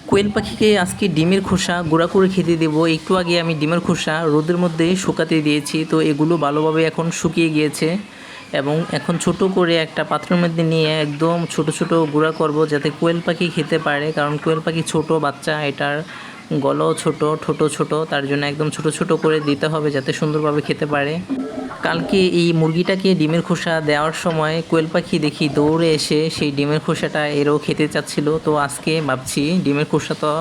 কোয়েল পাখিকে আজকে ডিমের খোসা গুঁড়া করে খেতে দেবো। একটু আগে আমি ডিমের খোসা রোদের মধ্যে শুকাতে দিয়েছি, তো এগুলো ভালোভাবে এখন শুকিয়ে গিয়েছে এবং এখন ছোট করে একটা পাত্রের মধ্যে নিয়ে একদম ছোট ছোট গুঁড়া করব যাতে কোয়েল পাখি খেতে পারে, কারণ কোয়েল পাখি ছোট বাচ্চা, এটার গলাও ছোট, ঠোঁটও ছোট, তার জন্য একদম ছোট ছোট করে দিতে হবে যাতে সুন্দরভাবে খেতে পারে। কালকে এই মুরগিটাকে ডিমের খোসা দেওয়ার সময় কোয়েল পাখি দেখি দৌড়ে এসে সেই ডিমের খোসাটা এরও খেতে চাচ্ছিল। তো আজকে ভাবছি ডিমের খোসা তো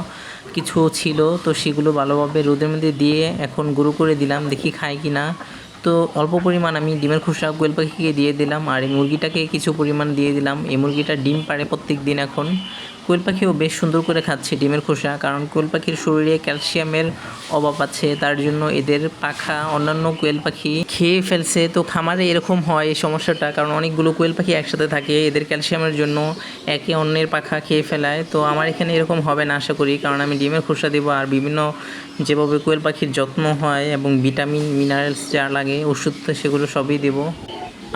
কিছু ছিল, তো সেগুলো ভালোভাবে রোদের মধ্যে দিয়ে এখন গুঁড়ো করে দিলাম, দেখি খায় কি না। তো অল্প পরিমাণ আমি ডিমের খোসা কোয়েল পাখিকে দিয়ে দিলাম আর এই মুরগিটাকে কিছু পরিমাণ দিয়ে দিলাম। এই মুরগিটা ডিম পাড়ে প্রত্যেক দিন। এখন কোয়েল পাখিও বেশ সুন্দর করে খাচ্ছে ডিমের খোসা, কারণ কোয়েল পাখির শরীরে ক্যালসিয়ামের অভাব আছে, তার জন্য এদের পাখা অন্যান্য কোয়েল পাখি খেয়ে ফেলছে। তো খামারে এরকম হয় এই সমস্যাটা, কারণ অনেকগুলো কোয়েল পাখি একসাথে থাকে, এদের ক্যালসিয়ামের জন্য একে অন্যের পাখা খেয়ে ফেলায়। তো আমার এখানে এরকম হবে না আশা করি, কারণ আমি ডিমের খোসা দেবো আর বিভিন্ন যেভাবে কোয়েল পাখির যত্ন হয় এবং ভিটামিন মিনারেলস যা লাগে ওষুধ সেগুলো সবই দেবো।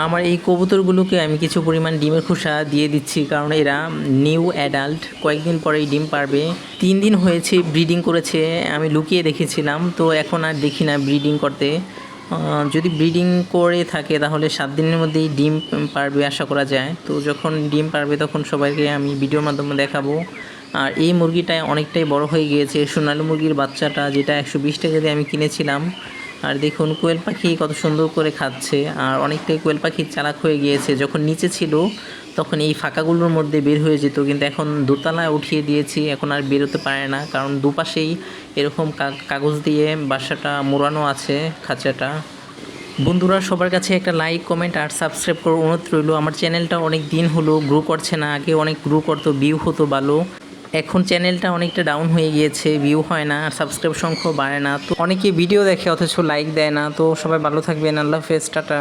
আমার এই কবুতরগুলোকে আমি কিছু পরিমাণ ডিমের খোসা দিয়ে দিচ্ছি, কারণ এরা নিউ অ্যাডাল্ট, কয়েকদিন পরেই ডিম পারবে। 3 দিন হয়েছে ব্রিডিং করেছে, আমি লুকিয়ে দেখেছিলাম, তো এখন আর দেখি না ব্রিডিং করতে। যদি ব্রিডিং করে থাকে তাহলে 7 দিনের মধ্যেই ডিম পারবে আশা করা যায়। তো যখন ডিম পারবে তখন সবাইকে আমি ভিডিওর মাধ্যমে দেখাবো। আর এই মুরগিটা অনেকটাই বড় হয়ে গিয়েছে, সোনালী মুরগির বাচ্চাটা, যেটা 120 টাকা দিয়ে আমি কিনেছিলাম। আর দেখুন কোয়েল পাখি কত সুন্দর করে খাচ্ছে, আর অনেকটাই কোয়েল পাখি চালাক হয়ে গিয়েছে। যখন নিচে ছিল তখন এই ফাঁকাগুলোর মধ্যে বের হয়ে যেত, কিন্তু এখন দোতলায় উঠিয়ে দিয়েছি, এখন আর বেরোতে পারে না, কারণ দুপাশেই এরকম কাগজ দিয়ে বাসাটা মোড়ানো আছে, খাঁচাটা। বন্ধুরা, সবার কাছে একটা লাইক, কমেন্ট আর সাবস্ক্রাইব করার অনুরোধ রইল। আমার চ্যানেলটা অনেক দিন হলো গ্রো করছে না, আগে অনেক গ্রো করতো, ভিউ হতো ভালো, এখন চ্যানেলটা অনেকটা ডাউন হয়ে গিয়েছে, ভিউ হয় না আর সাবস্ক্রাইব সংখ্যাও বাড়ে না। তো অনেকে ভিডিও দেখে অথচ লাইক দেয় না। তো সবাই ভালো থাকবেন, আল্লাহ হাফেজ, টাটা।